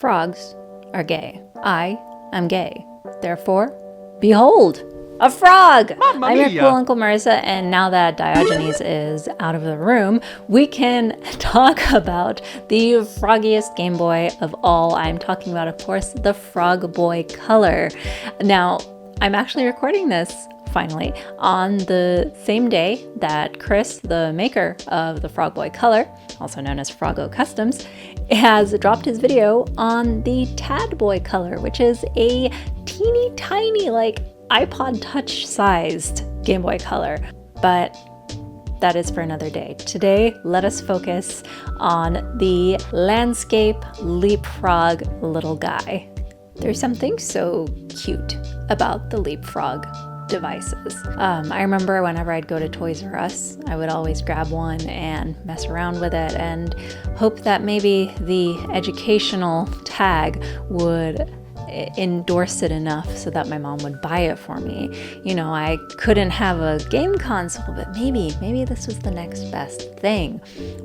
Frogs are gay. I am gay. Therefore, behold, a frog! Mamma I'm your mia. cool Uncle Marissa, and now that Diogenes is out of the room, we can talk about the froggiest Game Boy of all. I'm talking about, of course, the Frogboy Color. Now, I'm actually recording this finally on the same day that Chris, the maker of the Frogboy Color, also known as Froggo Customs, has dropped his video on the Tadboi Color, which is a teeny tiny, like iPod Touch sized Game Boy Color. But that is for another day. Today, let us focus on the landscape Leapfrog little guy. There's something so cute about the Leapfrog devices. I remember whenever I'd go to Toys R Us, I would always grab one and mess around with it and hope that maybe the educational tag would endorse it enough so that my mom would buy it for me. You know, I couldn't have a game console, but maybe this was the next best thing.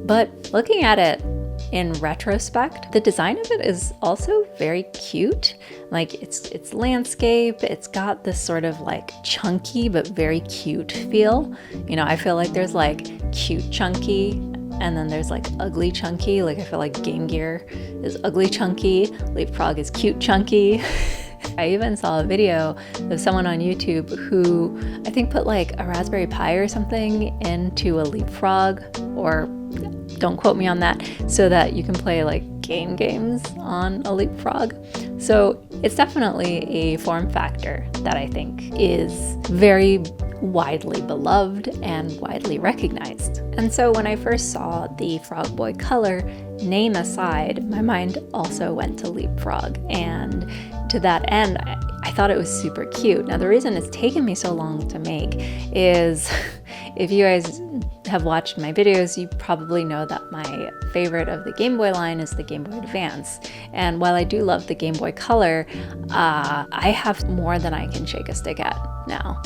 But looking at it in retrospect, the design of it is also very cute. Like it's landscape, it's got this sort of like chunky but very cute feel. You know, I feel like there's like cute chunky and then there's like ugly chunky. Like I feel like Game Gear is ugly chunky, Leapfrog is cute chunky. I even saw a video of someone on YouTube who I think put like a Raspberry Pi or something into a Leapfrog, or don't quote me on that, so that you can play like games on a Leapfrog. So it's definitely a form factor that I think is very widely beloved and widely recognized. And so when I first saw the Frogboy Color, name aside, my mind also went to Leapfrog. And to that end, I thought it was super cute. Now the reason it's taken me so long to make is, if you guys have watched my videos, you probably know that my favorite of the Game Boy line is the Gameboy Advance. And while I do love the Game Boy Color, I have more than I can shake a stick at now.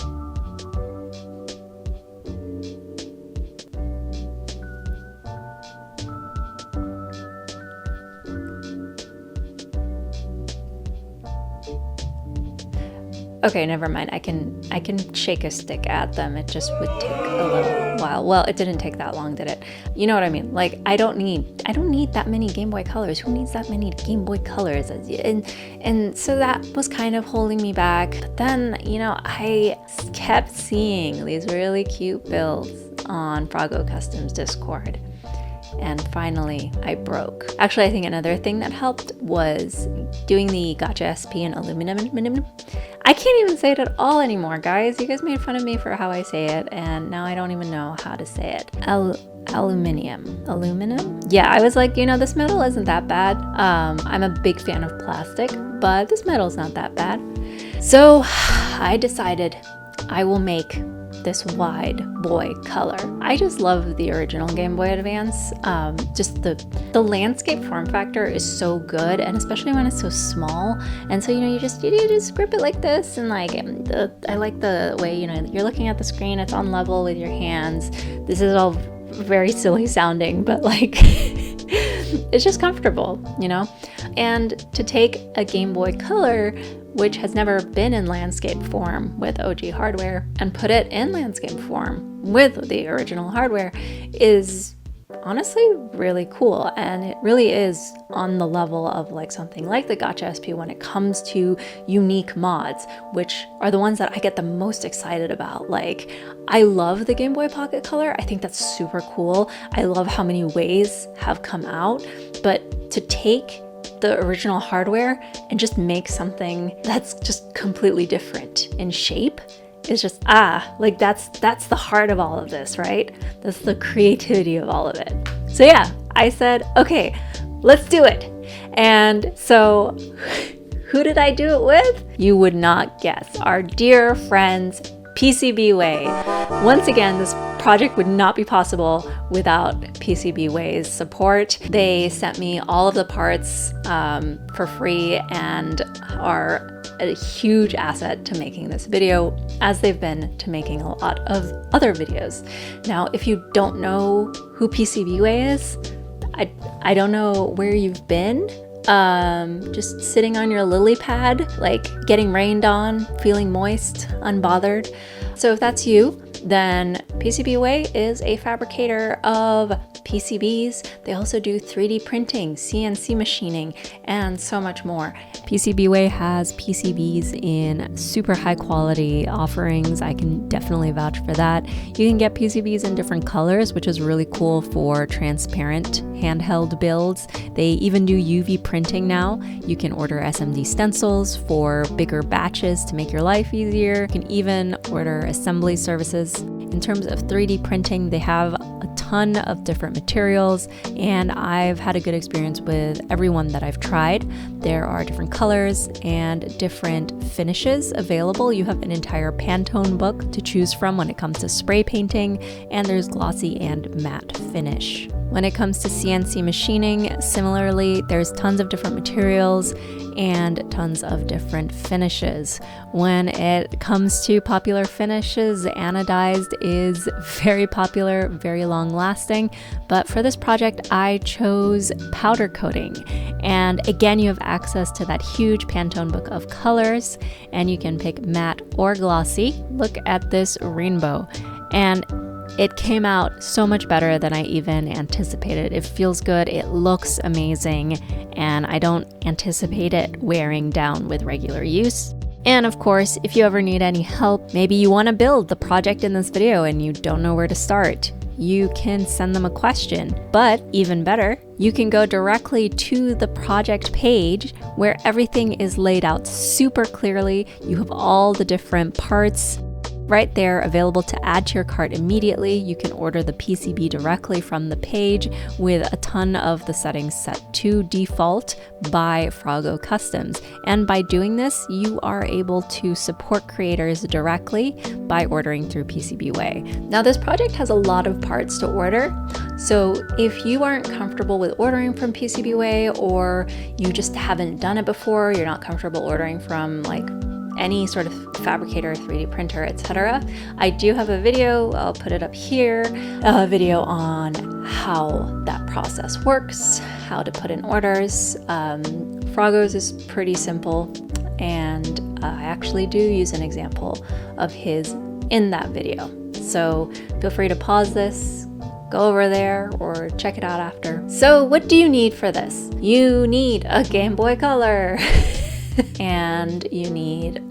Okay, never mind. I can shake a stick at them. It just would take a little while. Well, it didn't take that long, did it? You know what I mean? Like I don't need that many Game Boy Colors. Who needs that many Game Boy Colors? And so that was kind of holding me back. But then, you know, I kept seeing these really cute builds on Froggo Customs Discord. And finally, I broke. Actually, I think another thing that helped was doing the Gotcha SP in aluminum. I can't even say it at all anymore, guys. You guys made fun of me for how I say it, and now I don't even know how to say it. Aluminum? Yeah, I was like, you know, this metal isn't that bad. I'm a big fan of plastic, but this metal's not that bad. So I decided I will make this wide boy color. I just love the original Game Boy Advance. Just the landscape form factor is so good, and especially when it's so small. And so, you know, you just grip it like this, and like I like the way, you know, you're looking at the screen, it's on level with your hands. This is all very silly sounding, but like it's just comfortable, you know? And to take a Game Boy Color, which has never been in landscape form with OG hardware, and put it in landscape form with the original hardware is honestly really cool. And it really is on the level of like something like the Gotcha SP when it comes to unique mods, which are the ones that I get the most excited about. Like, I love the Game Boy Pocket Color. I think that's super cool. I love how many ways have come out, but to take the original hardware and just make something that's just completely different in shape is just, like that's the heart of all of this, right? That's the creativity of all of it. So yeah, I said, okay, let's do it. And so who did I do it with? You would not guess. Our dear friends, PCBWay. Once again, this project would not be possible without PCBWay's support. They sent me all of the parts for free and are a huge asset to making this video, as they've been to making a lot of other videos. Now, if you don't know who PCBWay is, I don't know where you've been just sitting on your lily pad, like getting rained on, feeling moist, unbothered. So if that's you, then PCBWay is a fabricator of PCBs. They also do 3D printing, CNC machining, and so much more. PCBWay has PCBs in super high quality offerings. I can definitely vouch for that. You can get PCBs in different colors, which is really cool for transparent handheld builds. They even do UV printing now. You can order SMD stencils for bigger batches to make your life easier. You can even order assembly services. In terms of 3D printing, they have a ton of different materials, and I've had a good experience with everyone that I've tried. There are different colors and different finishes available. You have an entire Pantone book to choose from when it comes to spray painting, and there's glossy and matte finish. When it comes to CNC machining, similarly, there's tons of different materials and tons of different finishes. When it comes to popular finishes, anodized is very popular, very long lasting, but for this project I chose powder coating. And again, you have access to that huge Pantone book of colors, and you can pick matte or glossy. Look at this rainbow, and it came out so much better than I even anticipated. It feels good, it looks amazing, and I don't anticipate it wearing down with regular use. And of course, if you ever need any help, maybe you want to build the project in this video and you don't know where to start, you can send them a question. But even better, you can go directly to the project page where everything is laid out super clearly. You have all the different parts right there available to add to your cart immediately. You can order the PCB directly from the page with a ton of the settings set to default by Froggo Customs. And by doing this, you are able to support creators directly by ordering through PCBWay. Now, this project has a lot of parts to order. So if you aren't comfortable with ordering from PCBWay, or you just haven't done it before, you're not comfortable ordering from like any sort of fabricator, 3D printer, etc. I do have a video, I'll put it up here, a video on how that process works, how to put in orders. Froggo's is pretty simple, and I actually do use an example of his in that video. So feel free to pause this, go over there, or check it out after. So what do you need for this? You need a Gameboy Color. And you need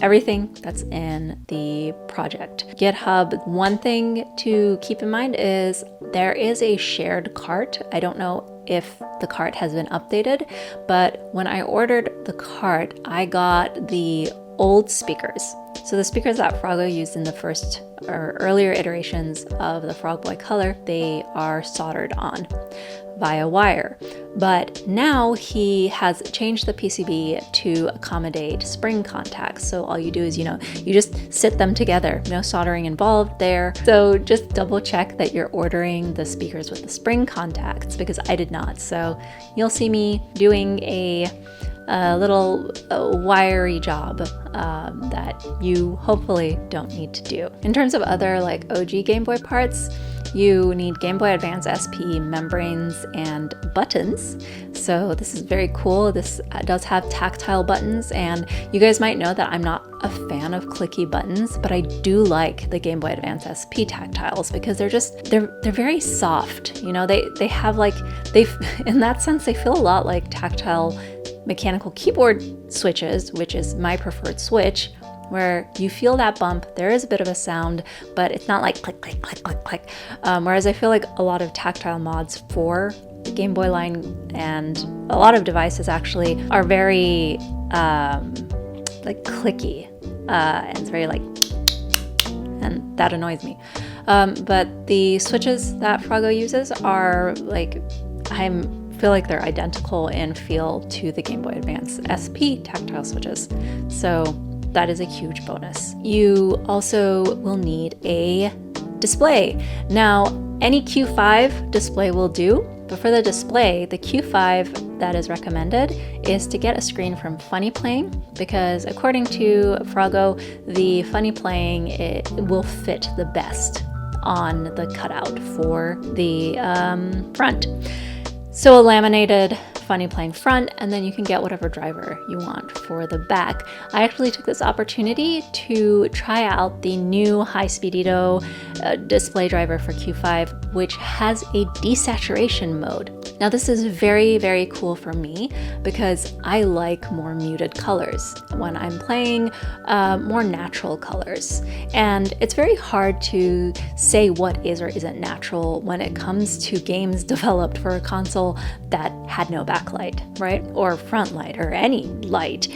everything that's in the project. GitHub, one thing to keep in mind is there is a shared cart. I don't know if the cart has been updated, but when I ordered the cart, I got the old speakers. So the speakers that Froggo used in the first or earlier iterations of the Frogboy Color, they are soldered on via wire. But now he has changed the PCB to accommodate spring contacts. So all you do is, you just sit them together, no soldering involved there. So just double check that you're ordering the speakers with the spring contacts, because I did not. So you'll see me doing a little wiry job that you hopefully don't need to do. In terms of other like OG Game Boy parts, you need Gameboy Advance SP membranes and buttons. So this is very cool. This does have tactile buttons, and you guys might know that I'm not a fan of clicky buttons, but I do like the Gameboy Advance SP tactiles because they're very soft. They have in that sense, they feel a lot like tactile mechanical keyboard switches, which is my preferred switch, where you feel that bump. There is a bit of a sound, but it's not like click, click, click, click, click. Whereas I feel like a lot of tactile mods for the Game Boy line and a lot of devices actually are very like clicky, and it's very like, and that annoys me. But the switches that Froggo uses are like, I feel like they're identical in feel to the Game Boy Advance SP tactile switches. So that is a huge bonus. You also will need a display. Now, any Q5 display will do, but for the display, the Q5 that is recommended is to get a screen from Funny Playing, because according to Froggo, the Funny Playing, it will fit the best on the cutout for the front. So a laminated funny playing front, and then you can get whatever driver you want for the back. I actually took this opportunity to try out the new Hispeedido display driver for Q5, which has a desaturation mode. Now this is very, very cool for me because I like more muted colors when I'm playing more natural colors. And it's very hard to say what is or isn't natural when it comes to games developed for a console that had no backlight, right? Or front light or any light.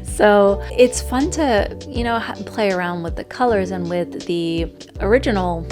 So it's fun to, you know, play around with the colors, and with the original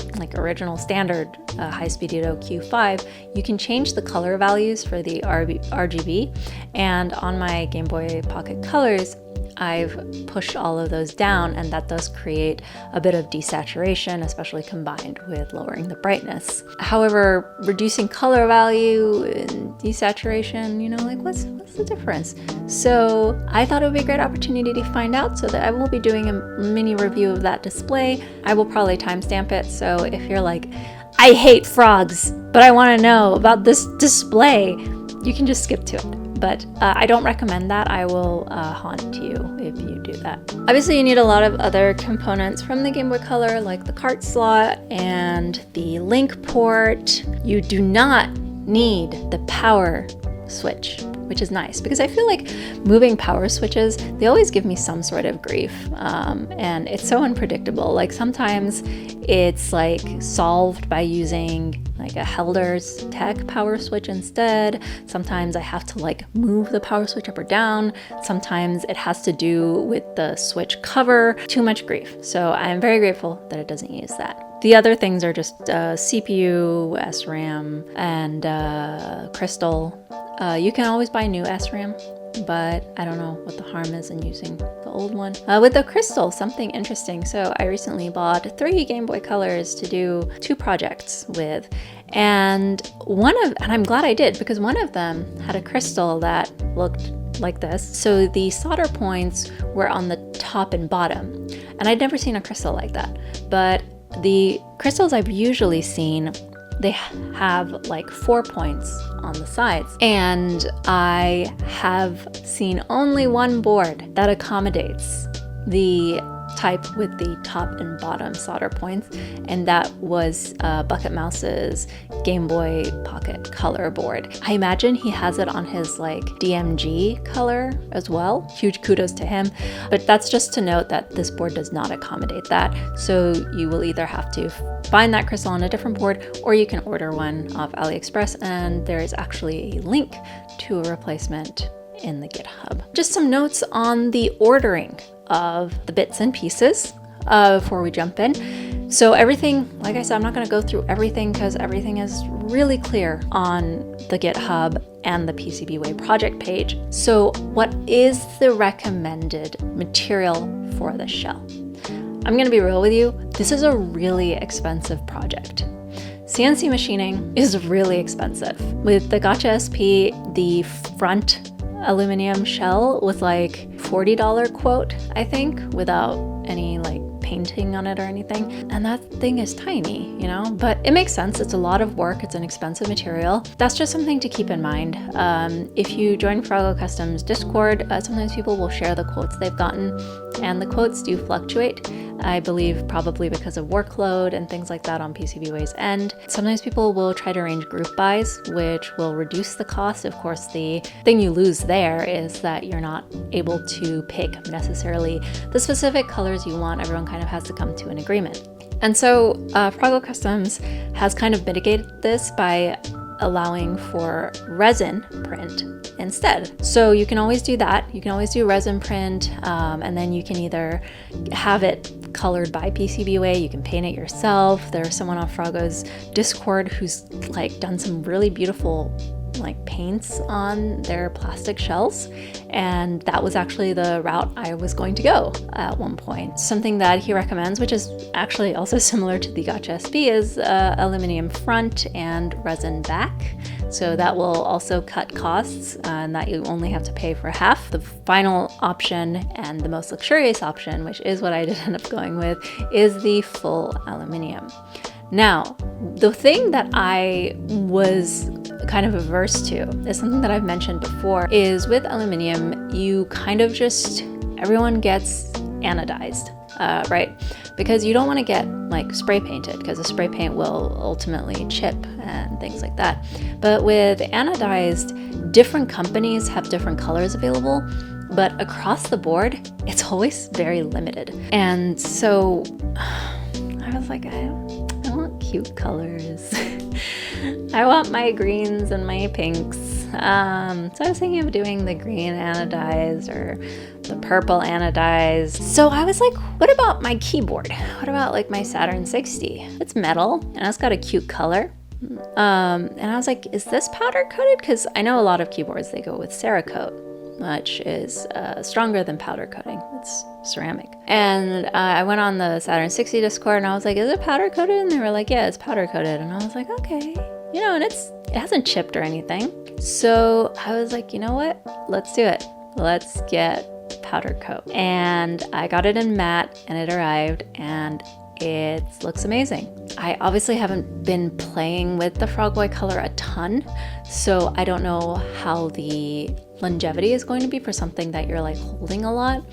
standard Hispeedido Q5, you can change the color values for the RGB, and on my Game Boy Pocket Colors, I've pushed all of those down, and that does create a bit of desaturation, especially combined with lowering the brightness. However, reducing color value and desaturation, you know, like what's the difference? So I thought it would be a great opportunity to find out, so that I will be doing a mini review of that display. I will probably timestamp it, so if you're like, I hate frogs, but I want to know about this display, you can just skip to it. But I don't recommend that. I will haunt you if you do that. Obviously, you need a lot of other components from the Game Boy Color, like the cart slot and the link port. You do not need the power switch, which is nice because I feel like moving power switches, they always give me some sort of grief, and it's so unpredictable. Like sometimes it's like solved by using like a Helder's Tech power switch instead. Sometimes I have to like move the power switch up or down. Sometimes it has to do with the switch cover. Too much grief. So I'm very grateful that it doesn't use that. The other things are just CPU, SRAM, and crystal. You can always buy new SRAM, but I don't know what the harm is in using the old one. With the crystal, something interesting. So I recently bought 3 Game Boy Colors to do 2 projects with, and I'm glad I did, because one of them had a crystal that looked like this. So the solder points were on the top and bottom, and I'd never seen a crystal like that. But the crystals I've usually seen, they have like 4 points on the sides, and I have seen only one board that accommodates the type with the top and bottom solder points, and that was Bucket Mouse's Game Boy Pocket Color board. I imagine he has it on his like DMG color as well. Huge kudos to him. But that's just to note that this board does not accommodate that. So you will either have to find that crystal on a different board, or you can order one off AliExpress, and there is actually a link to a replacement in the GitHub. Just some notes on the ordering of the bits and pieces before we jump in. So everything, like I said, I'm not going to go through everything because everything is really clear on the GitHub and the PCBWay project page. So what is the recommended material for the shell? I'm going to be real with you. This is a really expensive project. CNC machining is really expensive. With the Gotcha SP, the front aluminum shell was like $40 quote, I think, without any like painting on it or anything. And that thing is tiny, you know, but it makes sense. It's a lot of work. It's an expensive material. That's just something to keep in mind. If you join Frogboy Custom's Discord, sometimes people will share the quotes they've gotten, and the quotes do fluctuate. I believe probably because of workload and things like that on PCBWay's end. Sometimes people will try to arrange group buys, which will reduce the cost. Of course, the thing you lose there is that you're not able to pick necessarily the specific colors you want. Everyone kind of has to come to an agreement. And so Frogboy Customs has kind of mitigated this by allowing for resin print instead. So you can always do that. You can always do resin print, and then you can either have it colored by PCBWay, you can paint it yourself. There's someone on Frogboy's Discord who's like done some really beautiful like paints on their plastic shells, and that was actually the route I was going to go at one point. Something that he recommends, which is actually also similar to the Gotcha SP, is aluminum front and resin back. So that will also cut costs, and that you only have to pay for half. The final option and the most luxurious option, which is what I did end up going with, is the full aluminum. Now, the thing that I was kind of averse to is something that I've mentioned before, is with aluminum, you kind of just, everyone gets anodized, right? Because you don't want to get like spray painted, because the spray paint will ultimately chip and things like that. But with anodized, different companies have different colors available, but across the board, it's always very limited. And so I was like, I want cute colors. I want my greens and my pinks. So I was thinking of doing the green anodized or the purple anodized. So I was like, what about my keyboard? What about like my Saturn 60? It's metal and it's got a cute color. And I was like, is this powder coated? Because I know a lot of keyboards, they go with Cerakote, which is stronger than powder coating. It's ceramic. And I went on the Saturn 60 Discord and I was like, is it powder coated? And they were like, yeah, it's powder coated. And I was like, okay, you know, and it hasn't chipped or anything. So I was like, you know what? Let's do it. Let's get powder coat. And I got it in matte and it arrived and it looks amazing. I obviously haven't been playing with the Frogboy Color a ton, so I don't know how the longevity is going to be for something that you're like holding a lot.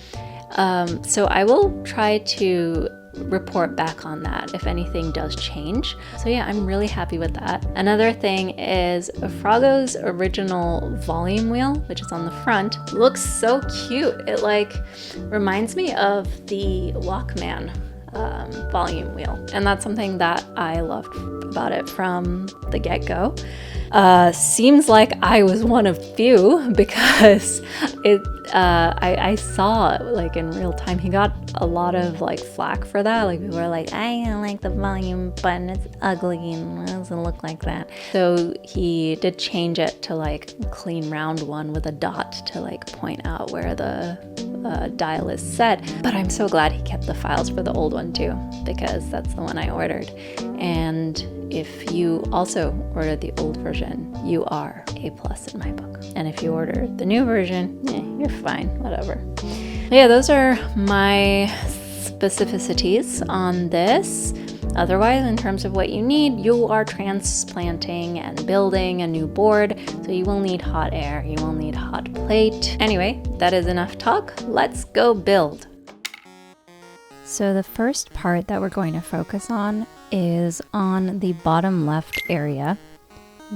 So I will try to report back on that if anything does change. So yeah, I'm really happy with that. Another thing is Froggo's original volume wheel, which is on the front, looks so cute. It like reminds me of the Walkman volume wheel, and that's something that I loved about it from the get-go. Seems like I was one of few, because I saw like in real time he got a lot of like flack for that. Like people were like, I don't like the volume button, it's ugly and it doesn't look like that. So he did change it to like a clean round one with a dot to like point out where the dial is set. But I'm so glad he kept the files for the old one too, because that's the one I ordered. And if you also ordered the old version, you are A+ in my book. And if you order the new version, you're fine, whatever. Yeah, those are my specificities on this. Otherwise, in terms of what you need, you are transplanting and building a new board, so you will need hot air, you will need hot plate. Anyway, that is enough talk. Let's go build. So the first part that we're going to focus on is on the bottom left area,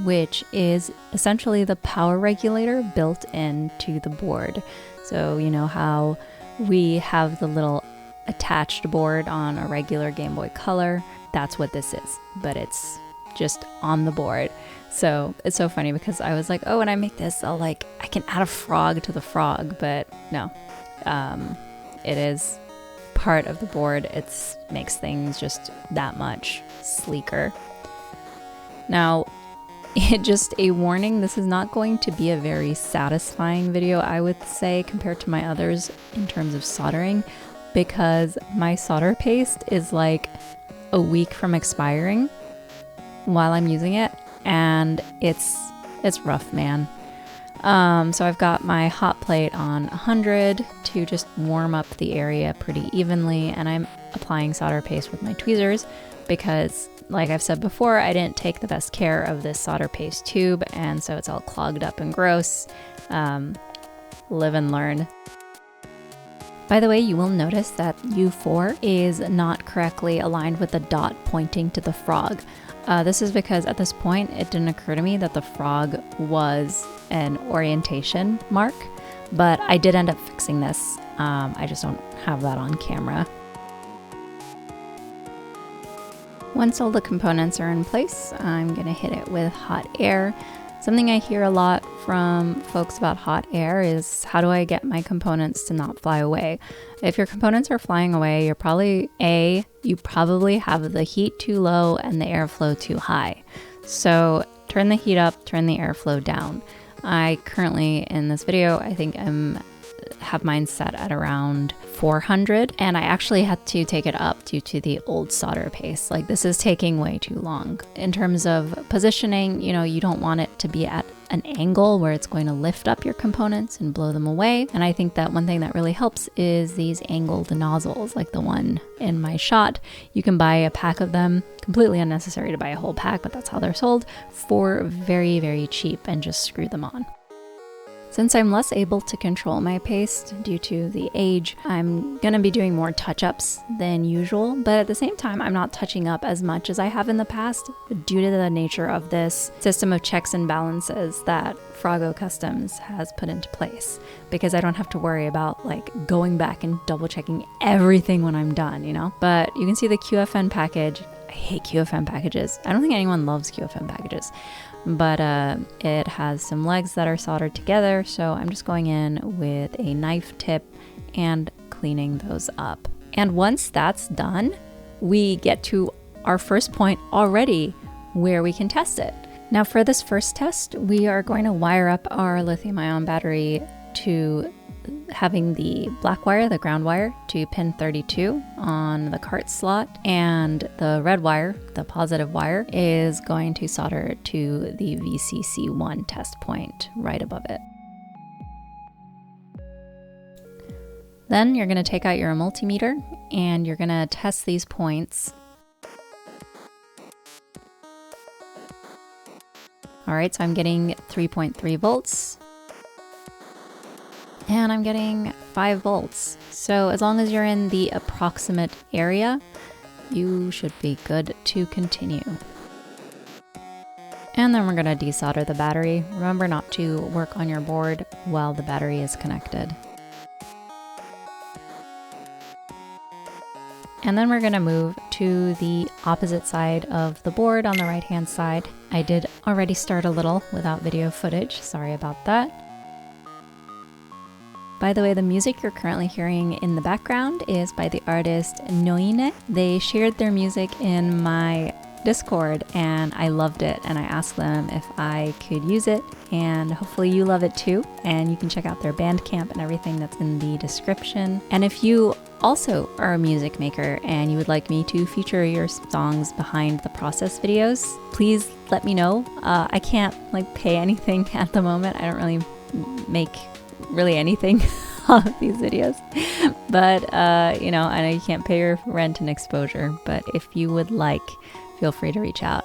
which is essentially the power regulator built into the board. So you know how we have the little attached board on a regular Gameboy Color? That's what this is, but it's just on the board. So it's so funny because I was like, oh, when I make this, I can add a frog to the frog, but no, it is part of the board. It makes things just that much sleeker. Now, just a warning, this is not going to be a very satisfying video, I would say, compared to my others in terms of soldering, because my solder paste is like a week from expiring while I'm using it, and it's rough, man. So I've got my hot plate on 100 to just warm up the area pretty evenly, and I'm applying solder paste with my tweezers because, like I've said before, I didn't take the best care of this solder paste tube, and so it's all clogged up and gross. Live and learn. By the way, you will notice that U4 is not correctly aligned with the dot pointing to the frog. This is because at this point, it didn't occur to me that the frog was an orientation mark, but I did end up fixing this. I just don't have that on camera. Once all the components are in place, I'm gonna hit it with hot air. Something I hear a lot from folks about hot air is, how do I get my components to not fly away? If your components are flying away, you're probably, you probably have the heat too low and the airflow too high. So turn the heat up, turn the airflow down. I currently, in this video, I think have mine set at around 400, and I actually had to take it up due to the old solder paste. Like, this is taking way too long. In terms of positioning, you know, you don't want it to be at an angle where it's going to lift up your components and blow them away. And I think that one thing that really helps is these angled nozzles, like the one in my shot. You can buy a pack of them, completely unnecessary to buy a whole pack, but that's how they're sold, for very, very cheap, and just screw them on. Since I'm less able to control my paste due to the age, I'm gonna be doing more touch-ups than usual, but at the same time, I'm not touching up as much as I have in the past due to the nature of this system of checks and balances that Froggo Customs has put into place, because I don't have to worry about like going back and double checking everything when I'm done, you know? But you can see the QFN package. I hate QFN packages. I don't think anyone loves QFN packages. But it has some legs that are soldered together, so I'm just going in with a knife tip and cleaning those up. And once that's done, we get to our first point already where we can test it. Now for this first test, we are going to wire up our lithium-ion battery to having the black wire, the ground wire, to pin 32 on the cart slot, and the red wire, the positive wire, is going to solder to the VCC1 test point right above it. Then you're going to take out your multimeter and you're going to test these points. All right, so I'm getting 3.3 volts. And I'm getting 5 volts. So as long as you're in the approximate area, you should be good to continue. And then we're going to desolder the battery. Remember not to work on your board while the battery is connected. And then we're going to move to the opposite side of the board on the right hand side. I did already start a little without video footage, sorry about that. By the way, the music you're currently hearing in the background is by the artist Noine. They shared their music in my Discord and I loved it, and I asked them if I could use it, and hopefully you love it too. And you can check out their Bandcamp and everything that's in the description. And if you also are a music maker and you would like me to feature your songs behind the process videos, please let me know. I can't like pay anything at the moment. I don't really make really anything off of these videos, but you know, I know you can't pay your rent and exposure, but if you would like, feel free to reach out.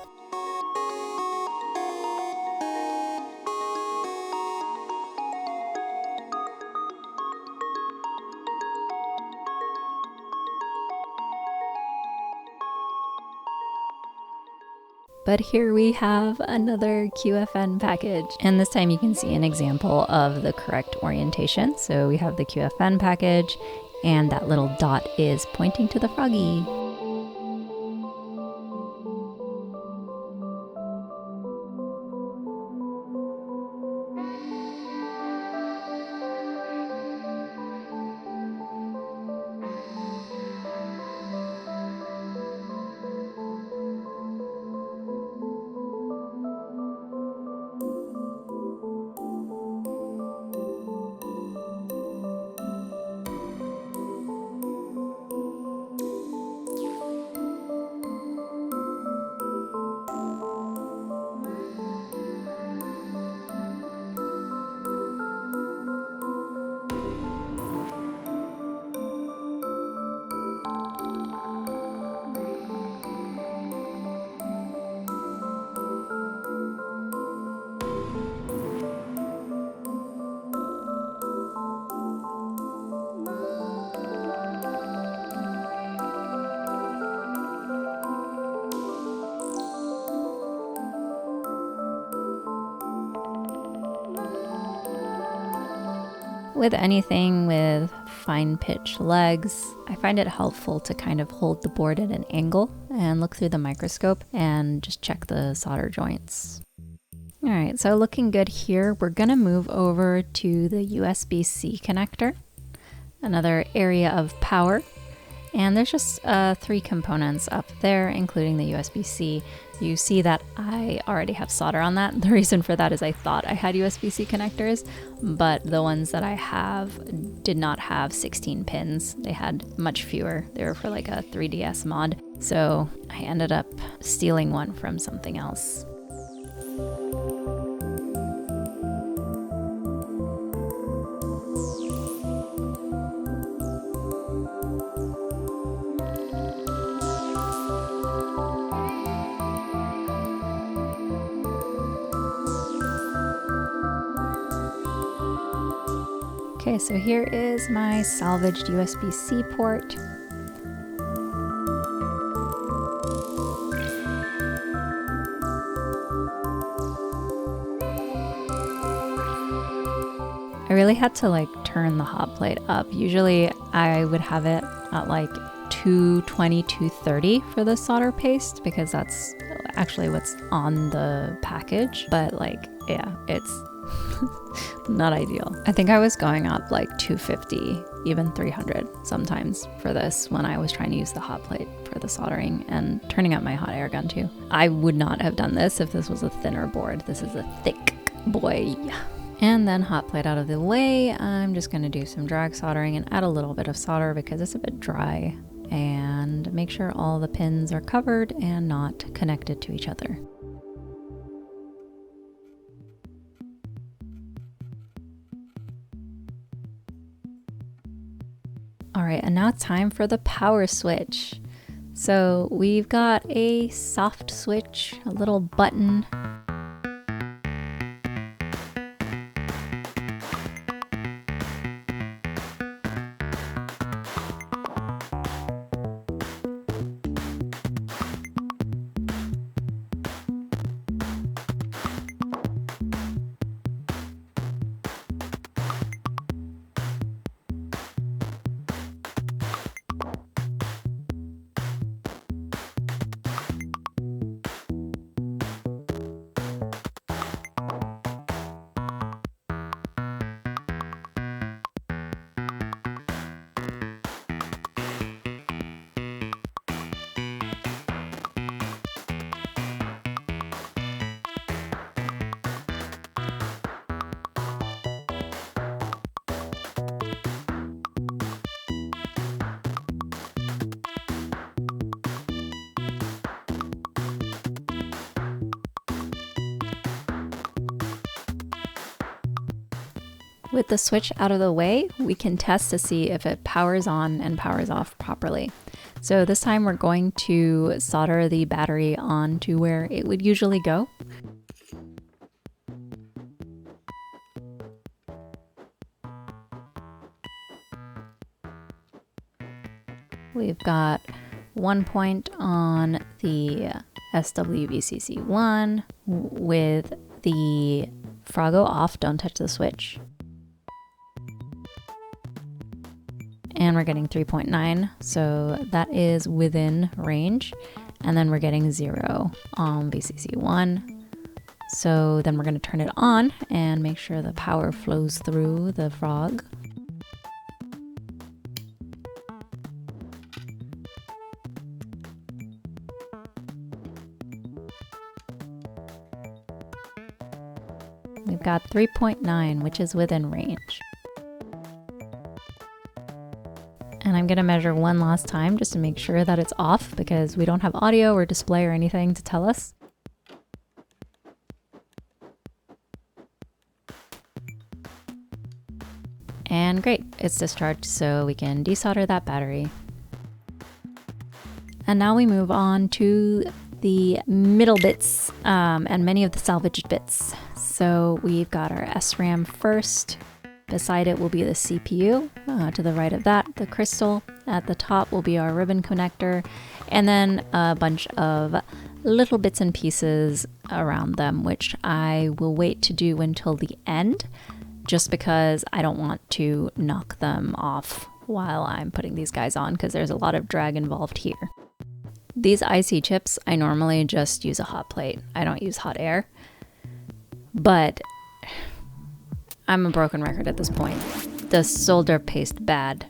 But here we have another QFN package, and this time you can see an example of the correct orientation. So we have the QFN package, and that little dot is pointing to the froggy. With anything with fine pitch legs, I find it helpful to kind of hold the board at an angle and look through the microscope and just check the solder joints. All right, so looking good here. We're gonna move over to the USB-C connector, another area of power. And there's just 3 components up there, including the USB-C. You see that I already have solder on that. The reason for that is I thought I had USB-C connectors, but the ones that I have did not have 16 pins. They had much fewer. They were for like a 3DS mod. So I ended up stealing one from something else. Okay, so here is my salvaged USB-C port. I really had to like turn the hot plate up. Usually I would have it at like 220, 230 for the solder paste because that's actually what's on the package. But like, yeah, it's not ideal. I think I was going up like 250, even 300 sometimes for this when I was trying to use the hot plate for the soldering and turning up my hot air gun too. I would not have done this if this was a thinner board. This is a thick boy. And then hot plate out of the way, I'm just going to do some drag soldering and add a little bit of solder because it's a bit dry, and make sure all the pins are covered and not connected to each other. All right, and now it's time for the power switch. So we've got a soft switch, a little button. With the switch out of the way, we can test to see if it powers on and powers off properly. So this time we're going to solder the battery on to where it would usually go. We've got 1 point on the SWVCC1 with the Froggo off, don't touch the switch. And we're getting 3.9, so that is within range. And then we're getting 0 on VCC1. So then we're going to turn it on and make sure the power flows through the frog. We've got 3.9, which is within range. And I'm going to measure one last time just to make sure that it's off because we don't have audio or display or anything to tell us. And great, it's discharged, so we can desolder that battery. And now we move on to the middle bits and many of the salvaged bits. So we've got our SRAM first. Beside it will be the CPU. To the right of that, the crystal. At the top will be our ribbon connector, and then a bunch of little bits and pieces around them, which I will wait to do until the end, just because I don't want to knock them off while I'm putting these guys on, because there's a lot of drag involved here. These IC chips, I normally just use a hot plate. I don't use hot air, but I'm a broken record at this point. The solder paste bad.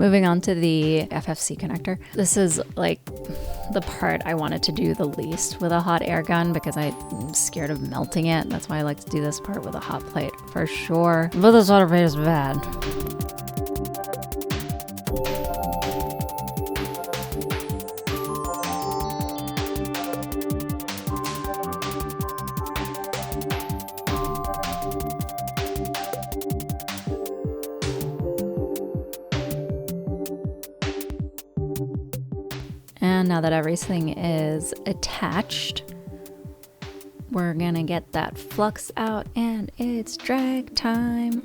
Moving on to the FFC connector. This is like the part I wanted to do the least with a hot air gun because I'm scared of melting it. That's why I like to do this part with a hot plate for sure. But the solder plate is bad. And now that everything is attached, we're gonna get that flux out and it's drag time.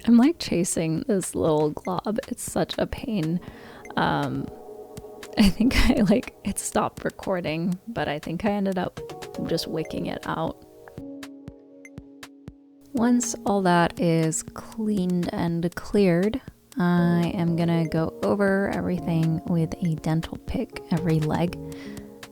I'm like chasing this little glob. It's such a pain. I think it stopped recording, but I think I ended up just wicking it out. Once all that is cleaned and cleared, I am gonna go over everything with a dental pick, every leg,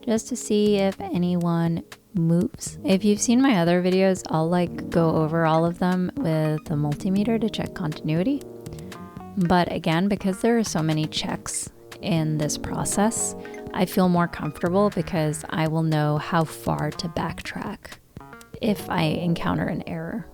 just to see if anyone moves. If you've seen my other videos, I'll go over all of them with the multimeter to check continuity. But again, because there are so many checks in this process, I feel more comfortable because I will know how far to backtrack if I encounter an error.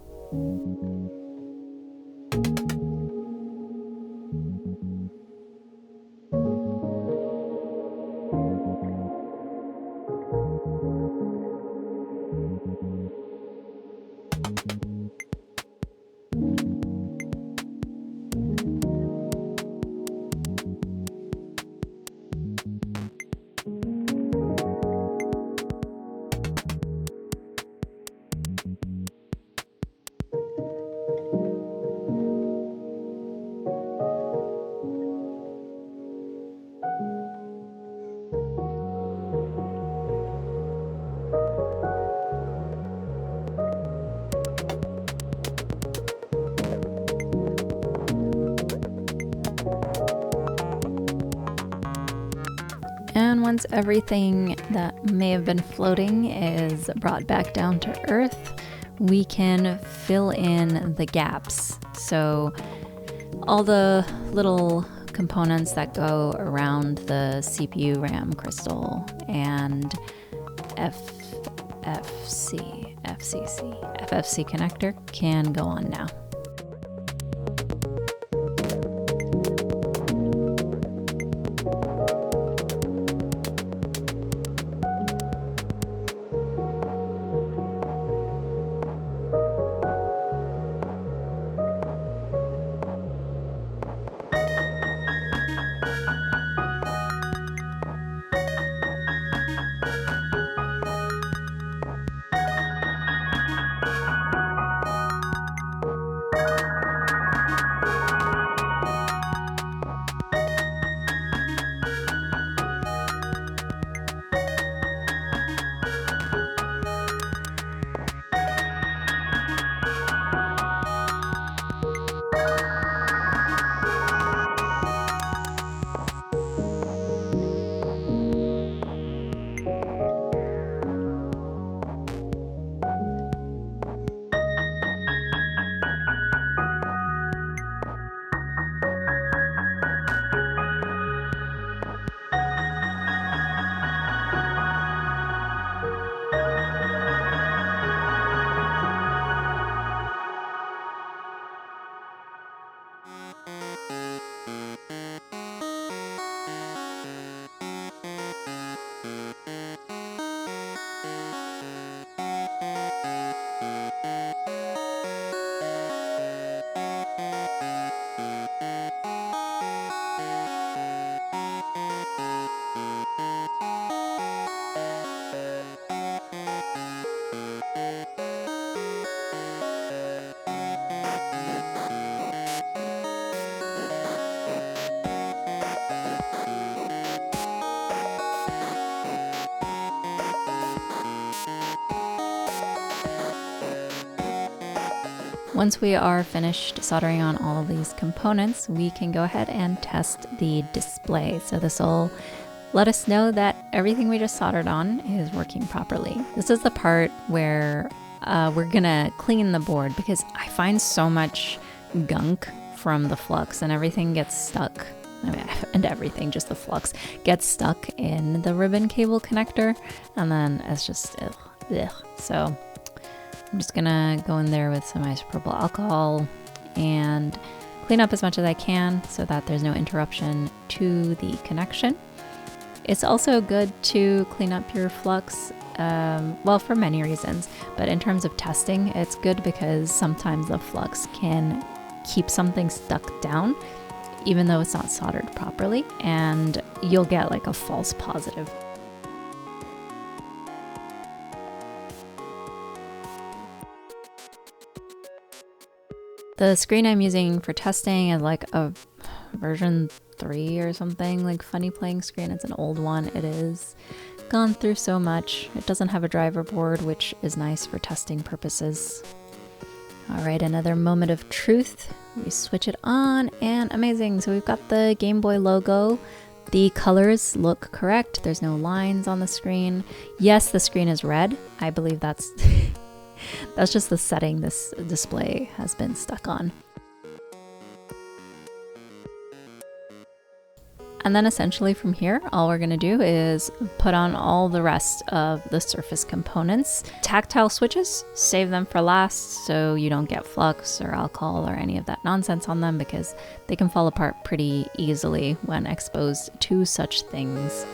And once everything that may have been floating is brought back down to earth, we can fill in the gaps. So all the little components that go around the CPU RAM crystal and FFC connector can go on now. Once we are finished soldering on all of these components, we can go ahead and test the display. So this will let us know that everything we just soldered on is working properly. This is the part where we're gonna clean the board because I find so much gunk from the flux and everything gets stuck. And everything, just the flux, gets stuck in the ribbon cable connector, and then it's just ugh. So I'm just gonna go in there with some isopropyl alcohol and clean up as much as I can so that there's no interruption to the connection. It's also good to clean up your flux, well, for many reasons, but in terms of testing, it's good because sometimes the flux can keep something stuck down even though it's not soldered properly, and you'll get like a false positive. The screen I'm using for testing is like a version 3 or something, like funny playing screen. It's an old one. It is gone through so much. It doesn't have a driver board, which is nice for testing purposes. All right, another moment of truth. We switch it on and amazing. So we've got the Game Boy logo. The colors look correct. There's no lines on the screen. Yes, the screen is red. I believe that's that's just the setting this display has been stuck on. And then essentially from here, all we're gonna do is put on all the rest of the surface components. Tactile switches, save them for last so you don't get flux or alcohol or any of that nonsense on them because they can fall apart pretty easily when exposed to such things.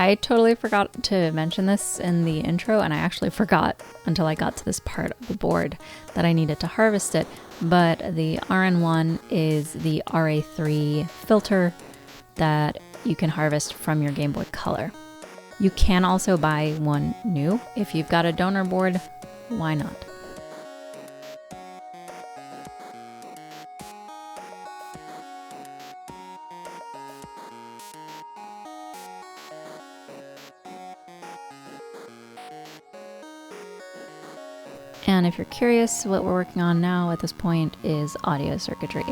I totally forgot to mention this in the intro, and I actually forgot until I got to this part of the board that I needed to harvest it, but the RN1 is the RA3 filter that you can harvest from your Game Boy Color. You can also buy one new. If you've got a donor board, why not? And if you're curious, what we're working on now at this point is audio circuitry.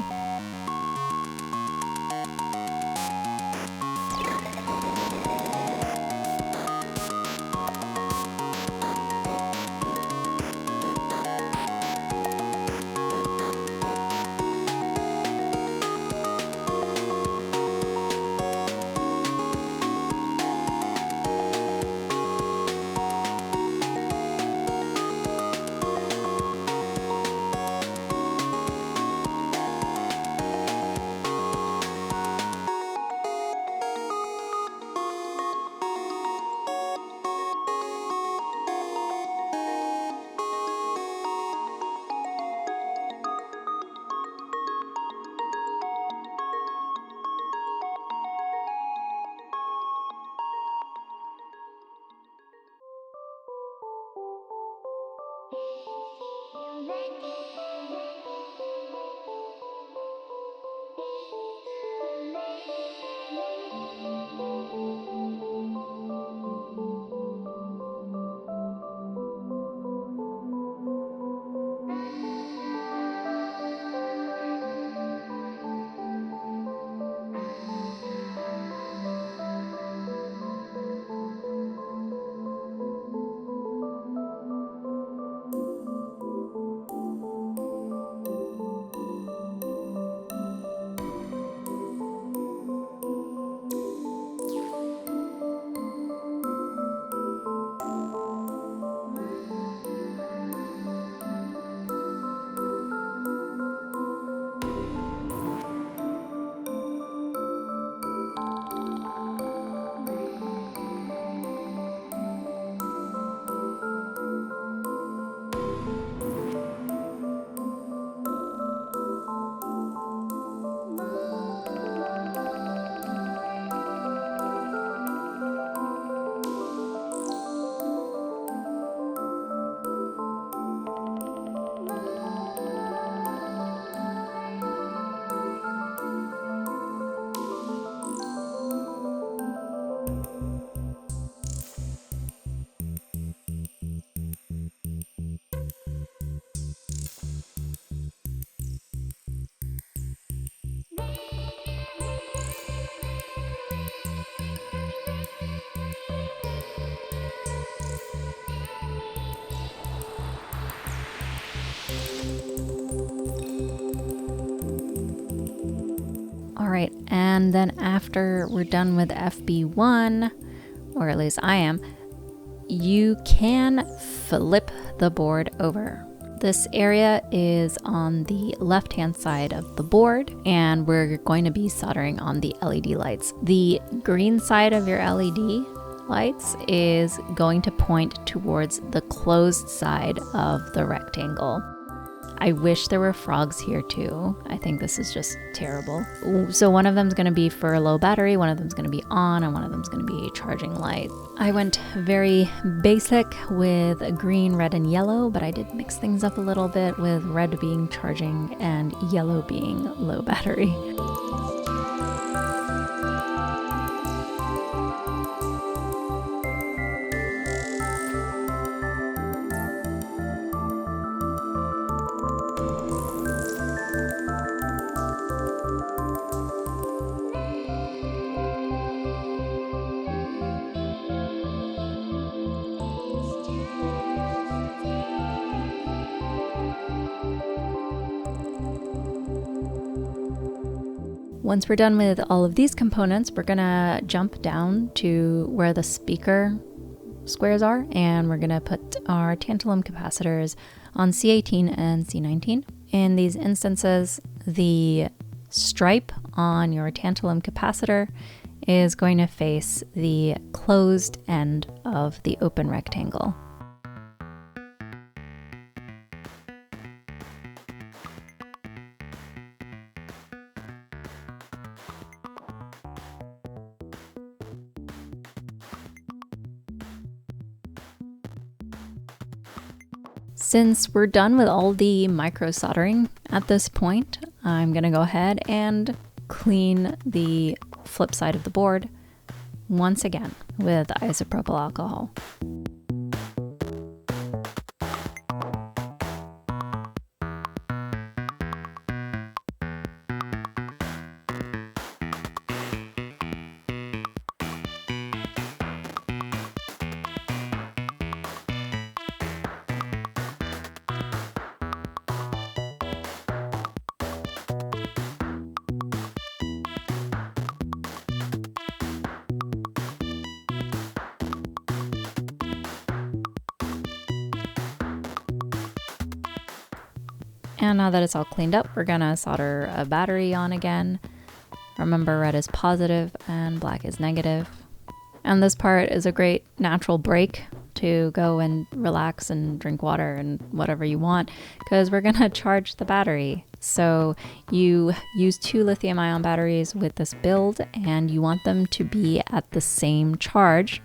And then after we're done with FB1, or at least I am, you can flip the board over. This area is on the left-hand side of the board, and we're going to be soldering on the LED lights. The green side of your LED lights is going to point towards the closed side of the rectangle. I wish there were frogs here too. I think this is just terrible. So one of them is going to be for a low battery, one of them is going to be on, and one of them is going to be charging light. I went very basic with green, red, and yellow, but I did mix things up a little bit with red being charging and yellow being low battery. Once we're done with all of these components, we're gonna jump down to where the speaker squares are, and we're gonna put our tantalum capacitors on C18 and C19. In these instances, the stripe on your tantalum capacitor is going to face the closed end of the open rectangle. Since we're done with all the micro soldering at this point, I'm gonna go ahead and clean the flip side of the board once again with isopropyl alcohol. And now that it's all cleaned up, we're gonna solder a battery on again. Remember, red is positive and black is negative. And this part is a great natural break to go and relax and drink water and whatever you want, because we're gonna charge the battery. So you use 2 lithium-ion batteries with this build, and you want them to be at the same charge,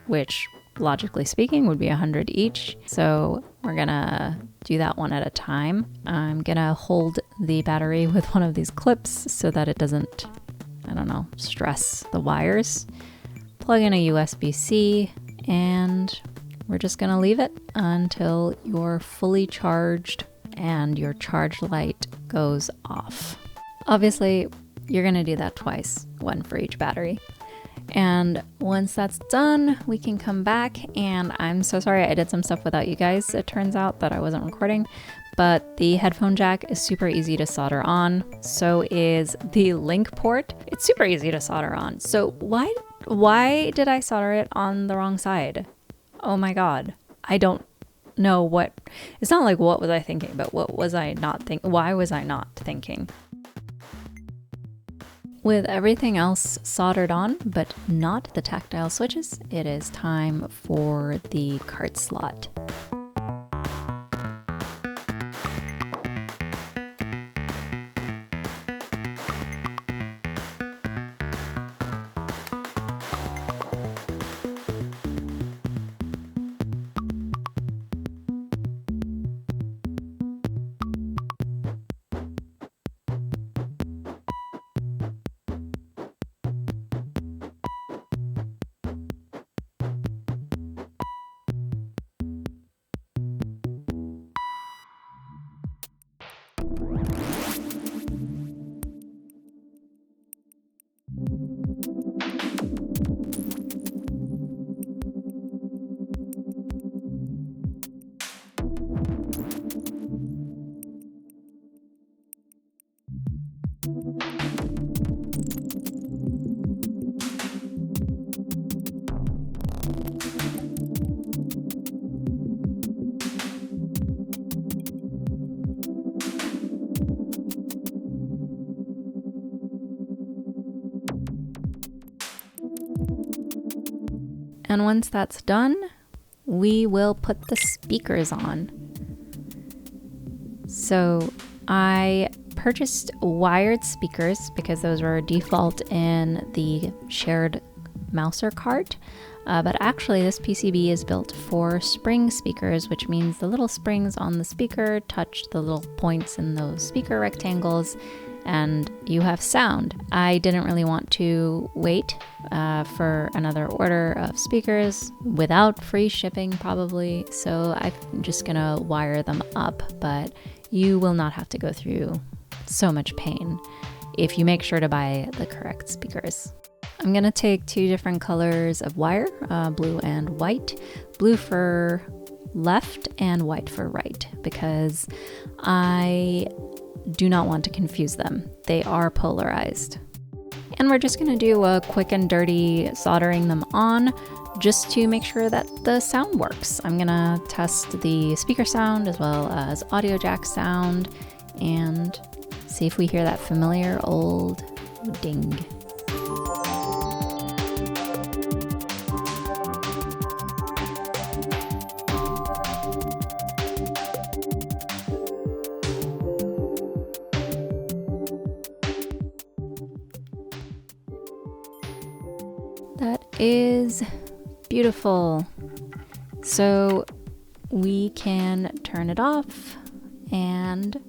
which logically speaking would be 100 each. So we're gonna do that one at a time. I'm gonna hold the battery with one of these clips so that it doesn't, I don't know, stress the wires. Plug in a USB-C, and we're just gonna leave it until you're fully charged and your charge light goes off. Obviously, you're gonna do that twice, one for each battery. And once that's done, we can come back, and I'm so sorry I did some stuff without you guys. It turns out that I wasn't recording, but the headphone jack is super easy to solder on. So is the link port. It's super easy to solder on. So why did I solder it on the wrong side? Oh my God. I don't know what, it's not like what was I thinking, but what was I not thinking? Why was I not thinking? With everything else soldered on, but not the tactile switches, it is time for the cart slot. And once that's done, we will put the speakers on. So I purchased wired speakers because those were default in the shared mouser cart. But actually this PCB is built for spring speakers, which means the little springs on the speaker touch the little points in those speaker rectangles and you have sound. I didn't really want to wait for another order of speakers without free shipping probably, so I'm just gonna wire them up, but you will not have to go through so much pain if you make sure to buy the correct speakers. I'm gonna take 2 different colors of wire, blue and white. Blue for left and white for right, because I do not want to confuse them. They are polarized. And we're just gonna do a quick and dirty soldering them on just to make sure that the sound works. I'm gonna test the speaker sound as well as audio jack sound and see if we hear that familiar old ding. That is beautiful. So we can turn it off and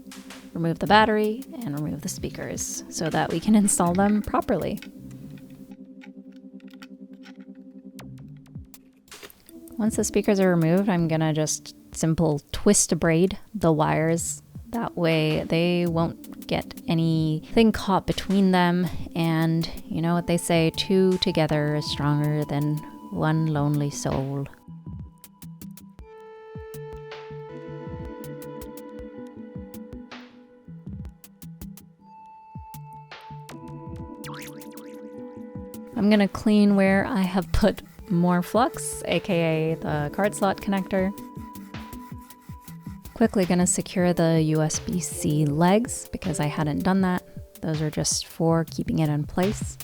remove the battery and remove the speakers so that we can install them properly. Once the speakers are removed, I'm gonna just simple twist braid the wires. That way they won't get anything caught between them, and you know what they say, 2 together is stronger than 1 lonely soul. I'm gonna clean where I have put more flux, aka the card slot connector. Quickly gonna secure the USB-C legs because I hadn't done that. Those are just for keeping it in place.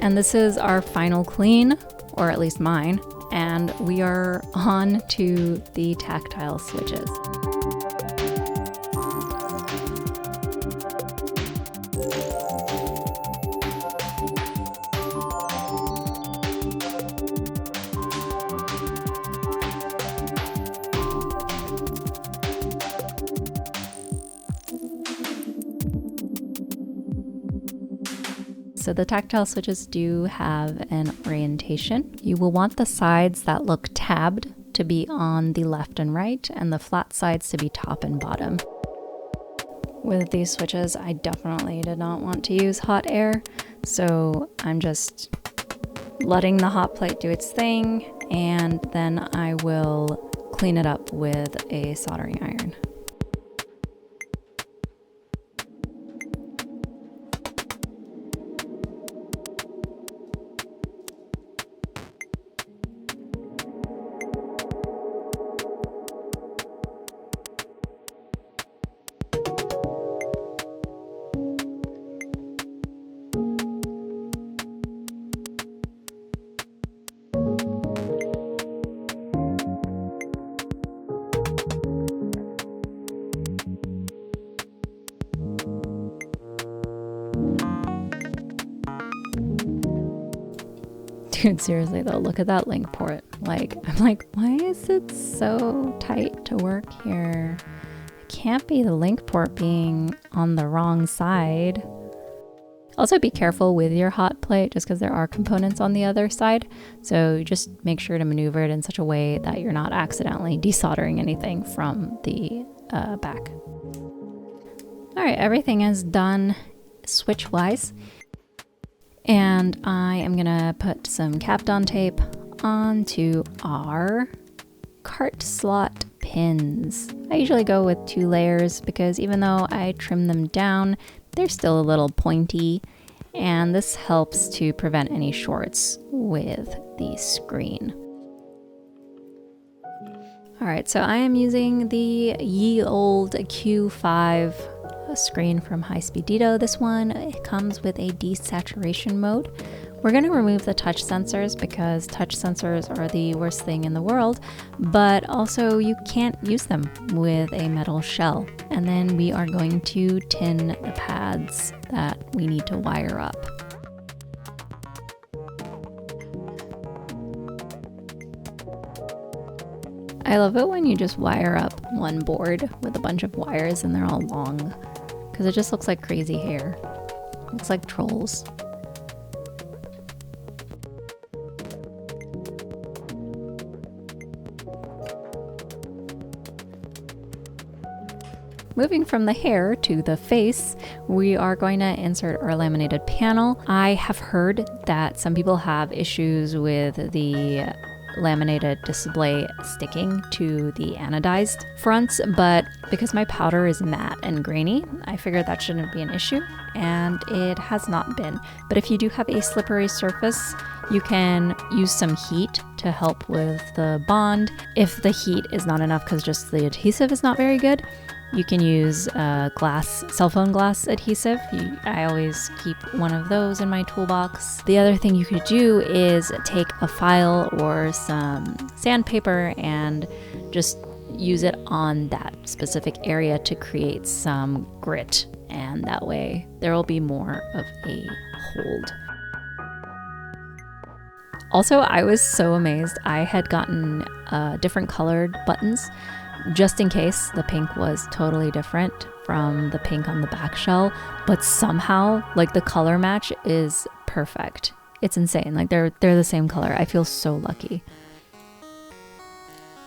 And this is our final clean, or at least mine. And we are on to the tactile switches. So the tactile switches do have an orientation. You will want the sides that look tabbed to be on the left and right, and the flat sides to be top and bottom. With these switches, I definitely did not want to use hot air, so I'm just letting the hot plate do its thing, and then I will clean it up with a soldering iron. Dude, seriously though, look at that link port. I'm like, why is it so tight to work here? It can't be the link port being on the wrong side. Also be careful with your hot plate just because there are components on the other side. So just make sure to maneuver it in such a way that you're not accidentally desoldering anything from the back. All right, everything is done switch-wise. And I am gonna put some Kapton tape onto our cart slot pins. I usually go with 2 layers because even though I trim them down, they're still a little pointy. and this helps to prevent any shorts with the screen. All right, so I am using the ye old Q5 screen from Hispeedido. This one, it comes with a desaturation mode. We're going to remove the touch sensors because touch sensors are the worst thing in the world, but also you can't use them with a metal shell. And then we are going to tin the pads that we need to wire up. I love it when you just wire up one board with a bunch of wires and they're all long, because it just looks like crazy hair. Looks like trolls. Moving from the hair to the face, we are going to insert our laminated panel. I have heard that some people have issues with the laminated display sticking to the anodized fronts, but because my powder is matte and grainy, I figured that shouldn't be an issue, and it has not been. But if you do have a slippery surface, you can use some heat to help with the bond. If the heat is not enough because just the adhesive is not very good, you can use cell phone glass adhesive. I always keep one of those in my toolbox. The other thing you could do is take a file or some sandpaper and just use it on that specific area to create some grit, and that way there will be more of a hold. Also, I was so amazed. I had gotten different colored buttons just in case the pink was totally different from the pink on the back shell, but somehow like the color match is perfect. It's insane. Like they're the same color. I feel so lucky.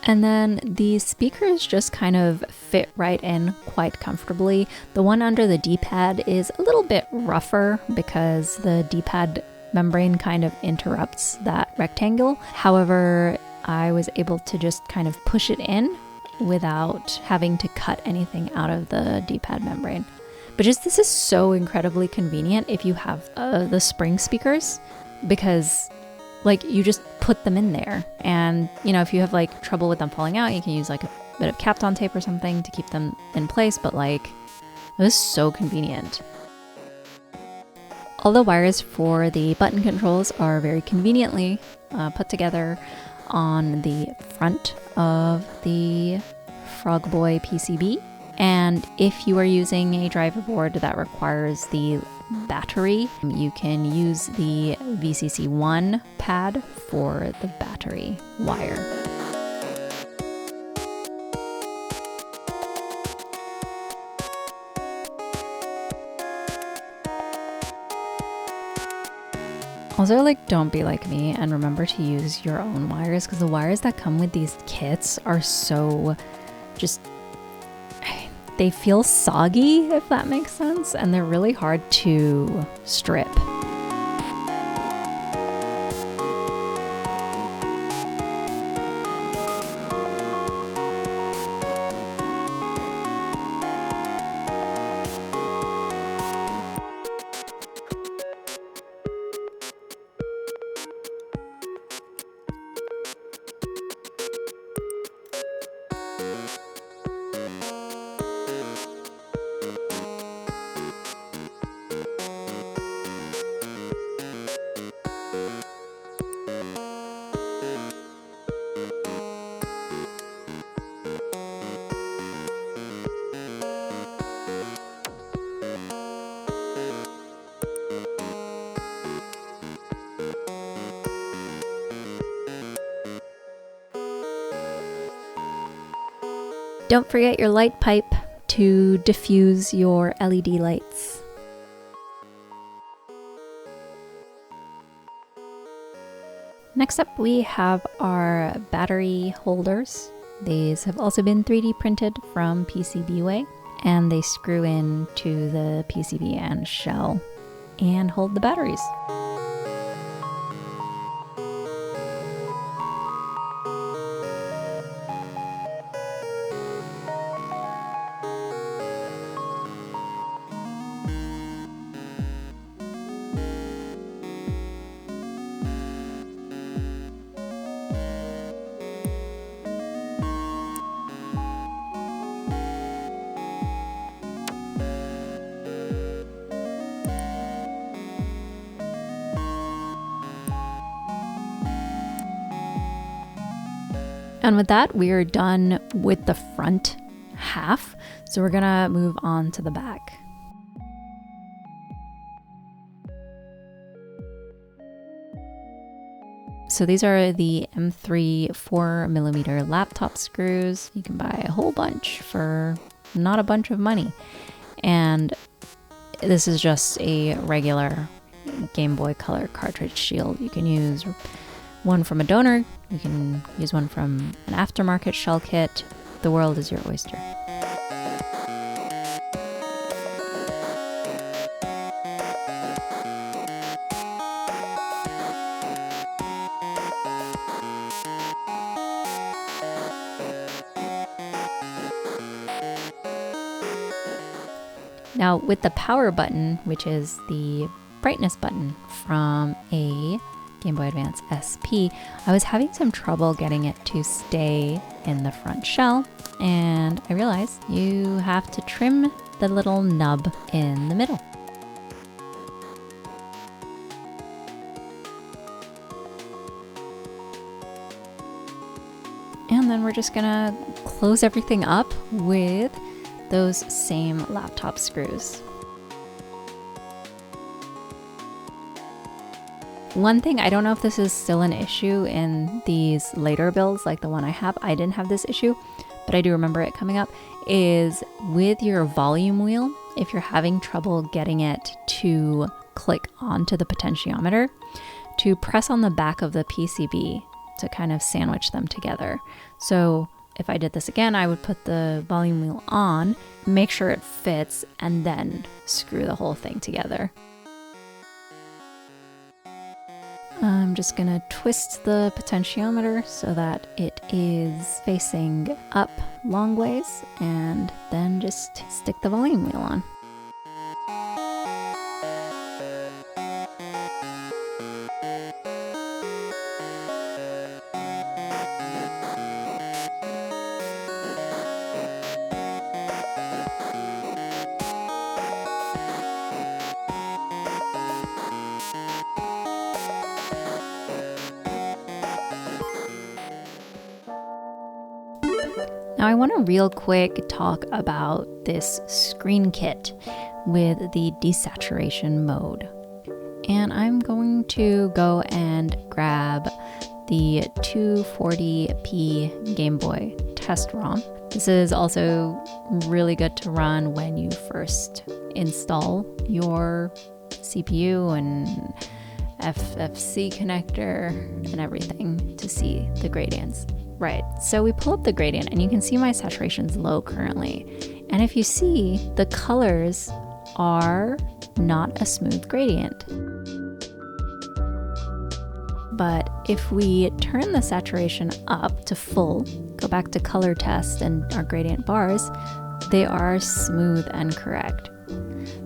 And then the speakers just kind of fit right in quite comfortably. The one under the D-pad is a little bit rougher because the D-pad membrane kind of interrupts that rectangle. However, I was able to just kind of push it in without having to cut anything out of the D-pad membrane. But just this is so incredibly convenient if you have the spring speakers, because like you just put them in there, and you know, if you have like trouble with them falling out, you can use like a bit of Kapton tape or something to keep them in place, but like this is so convenient. All the wires for the button controls are very conveniently put together on the front of the Frogboy PCB. And if you are using a driver board that requires the battery, you can use the VCC1 pad for the battery wire. Also, like, don't be like me and remember to use your own wires, because the wires that come with these kits are so just, they feel soggy, if that makes sense, and they're really hard to strip. Don't forget your light pipe to diffuse your LED lights. Next up, we have our battery holders. These have also been 3D printed from PCBWay, and they screw in to the PCB and shell and hold the batteries. And with that, we are done with the front half. So we're gonna move on to the back. So these are the M3 4mm laptop screws. You can buy a whole bunch for not a bunch of money. And this is just a regular Gameboy Color cartridge shield. You can use one from a donor. You can use one from an aftermarket shell kit. The world is your oyster. Now with the power button, which is the brightness button from a Gameboy Advance SP, I was having some trouble getting it to stay in the front shell, and I realized you have to trim the little nub in the middle. And then we're just gonna close everything up with those same laptop screws. One thing, I don't know if this is still an issue in these later builds, like the one I have. I didn't have this issue, but I do remember it coming up, is with your volume wheel, if you're having trouble getting it to click onto the potentiometer, to press on the back of the PCB to kind of sandwich them together. So if I did this again, I would put the volume wheel on, make sure it fits, and then screw the whole thing together. I'm just gonna twist the potentiometer so that it is facing up long ways, and then just stick the volume wheel on. Now I want to real quick talk about this screen kit with the desaturation mode. And I'm going to go and grab the 240p Game Boy test ROM. This is also really good to run when you first install your CPU and FFC connector and everything to see the gradients. Right, so we pull up the gradient and you can see my saturation's low currently. And if you see, the colors are not a smooth gradient. But if we turn the saturation up to full, go back to color test and our gradient bars, they are smooth and correct.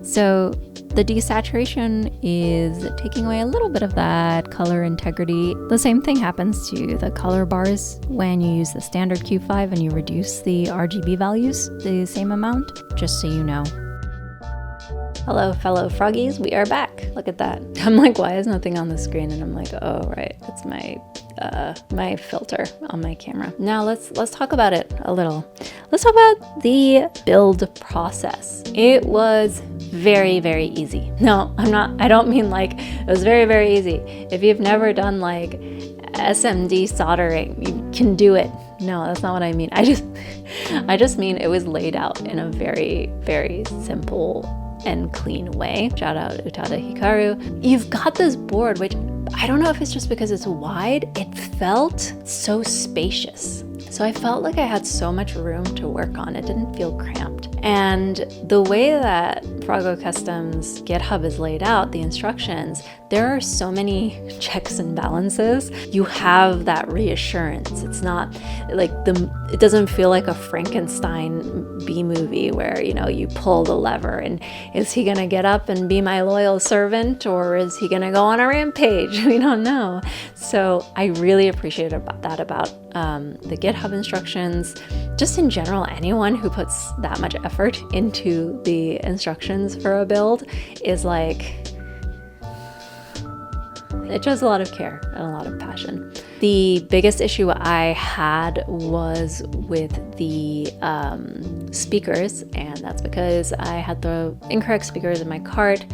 So the desaturation is taking away a little bit of that color integrity. The same thing happens to the color bars when you use the standard Q5 and you reduce the RGB values the same amount, just so you know. Hello, fellow froggies, we are back. Look at that. I'm like, why is nothing on the screen? And I'm like, oh, right, that's my filter on my camera. Now let's talk about it a little. Let's talk about the build process. It was very, very easy. No, I don't mean like it was very, very easy. If you've never done like SMD soldering, you can do it. No, that's not what I mean. I just mean it was laid out in a very, very simple and clean way. Shout out Utada Hikaru. You've got this board, which I don't know if it's just because it's wide, it felt so spacious. So I felt like I had so much room to work on. It didn't feel cramped. And the way that Frogboy Customs GitHub is laid out, the instructions, there are so many checks and balances. You have that reassurance. It's not like it doesn't feel like a Frankenstein B movie where, you know, you pull the lever and is he gonna get up and be my loyal servant or is he gonna go on a rampage? We don't know. So I really appreciate that about the GitHub instructions. Just in general, anyone who puts that much effort into the instructions for a build is like, it shows a lot of care and a lot of passion. The biggest issue I had was with the speakers, and that's because I had the incorrect speakers in my cart.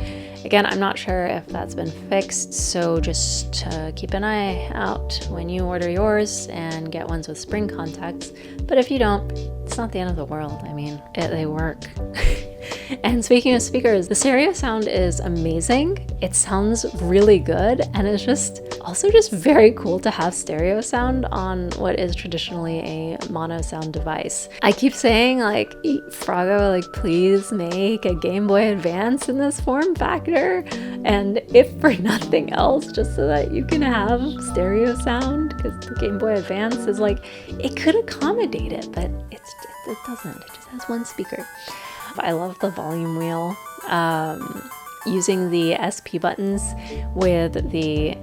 Again, I'm not sure if that's been fixed, so just keep an eye out when you order yours and get ones with spring contacts. But if you don't, it's not the end of the world. I mean, they work. And speaking of speakers, the stereo sound is amazing. It sounds really good, and it's just also just very cool to have stereo sound on what is traditionally a mono sound device. I keep saying, like, Froggo, like, please make a Gameboy Advance in this form factor, and if for nothing else, just so that you can have stereo sound, because the Gameboy Advance is like, it could accommodate it, but it doesn't. It just has one speaker. I love the volume wheel. Using the SP buttons with the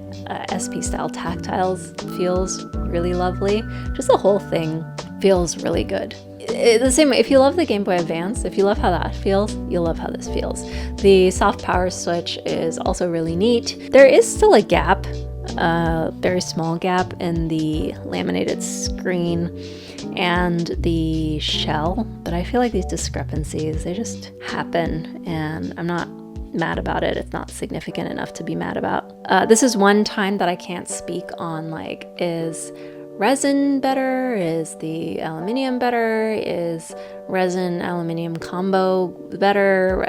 SP style tactiles feels really lovely. Just the whole thing feels really good. The same way, if you love the Gameboy Advance, if you love how that feels, you'll love how this feels. The soft power switch is also really neat. There is still a gap, very small gap in the laminated screen and the shell, but I feel like these discrepancies, they just happen, and I'm not mad about it. It's not significant enough to be mad about. This is one time that I can't speak on, like, is resin better? Is the aluminum better? Is resin aluminum combo better?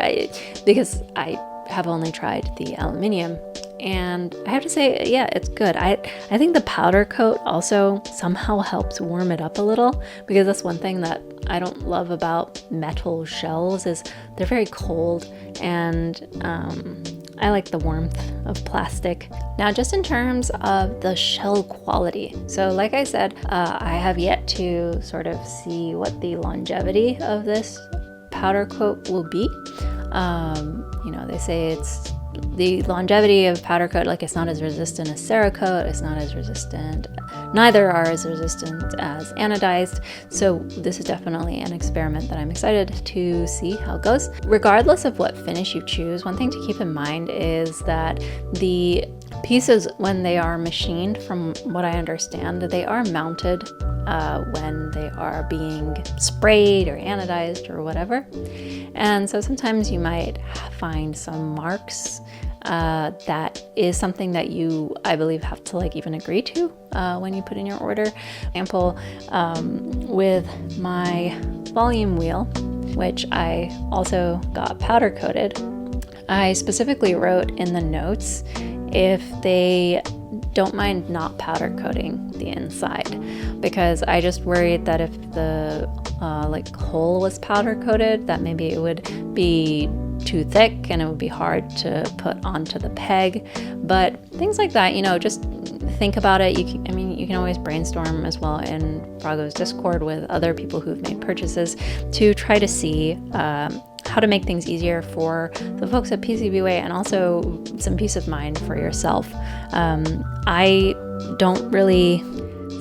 Because I have only tried the aluminum, and I have to say, yeah, it's good. I think the powder coat also somehow helps warm it up a little, because that's one thing that I don't love about metal shells is they're very cold, and I like the warmth of plastic. Now, just in terms of the shell quality, so like I said, I have yet to sort of see what the longevity of this powder coat will be. You know, they say it's the longevity of powder coat, like, it's not as resistant as Cerakote, it's not as resistant, neither are as resistant as anodized, so this is definitely an experiment that I'm excited to see how it goes. Regardless of what finish you choose, one thing to keep in mind is that the pieces, when they are machined, from what I understand, they are mounted when they are being sprayed or anodized or whatever. And so sometimes you might find some marks. That is something that you, I believe, have to, like, even agree to when you put in your order. For example, with my volume wheel, which I also got powder coated, I specifically wrote in the notes if they don't mind not powder coating the inside, because I just worried that if the like hole was powder coated, that maybe it would be too thick and it would be hard to put onto the peg. But things like that, you know, just think about it. You can always brainstorm as well in Froggo's Discord with other people who've made purchases to try to see how to make things easier for the folks at PCBWay, and also some peace of mind for yourself. I don't really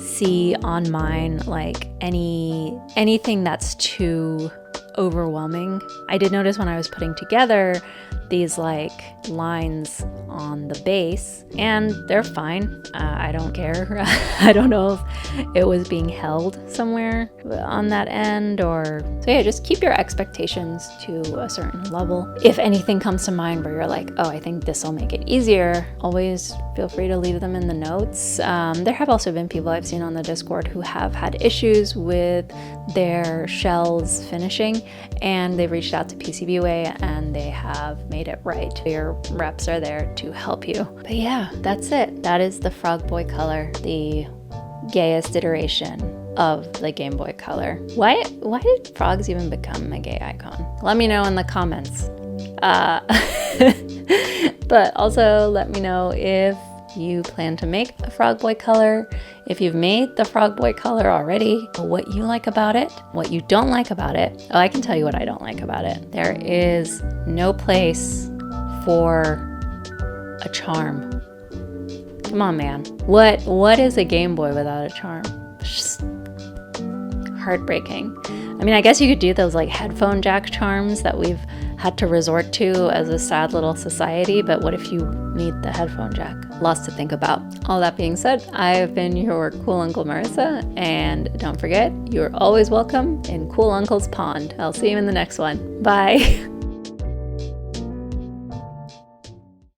see on mine like anything that's too overwhelming. I did notice when I was putting together these like lines on the base, and they're fine. I don't care. I don't know if it was being held somewhere on that end, or so yeah, just keep your expectations to a certain level. If anything comes to mind where you're like, oh, I think this will make it easier, always feel free to leave them in the notes. There have also been people I've seen on the Discord who have had issues with their shells finishing, and they've reached out to PCBWay and they have made it right. Your reps are there to help you. But yeah, that's it. That is the Frogboy Color, the gayest iteration of the Gameboy Color. Why did frogs even become a gay icon? Let me know in the comments. But also let me know if you plan to make a Frogboy Color, if you've made the Frogboy Color already, what you like about it, what you don't like about it. Oh, I can tell you what I don't like about it. There is no place for a charm. Come on, man. What is a Game Boy without a charm? It's just heartbreaking. I mean, I guess you could do those like headphone jack charms that we've had to resort to as a sad little society, but what if you need the headphone jack? Lots to think about. All that being said, I have been your cool Uncle Marissa, and don't forget, you're always welcome in Cool Uncle's Pond. I'll see you in the next one. Bye.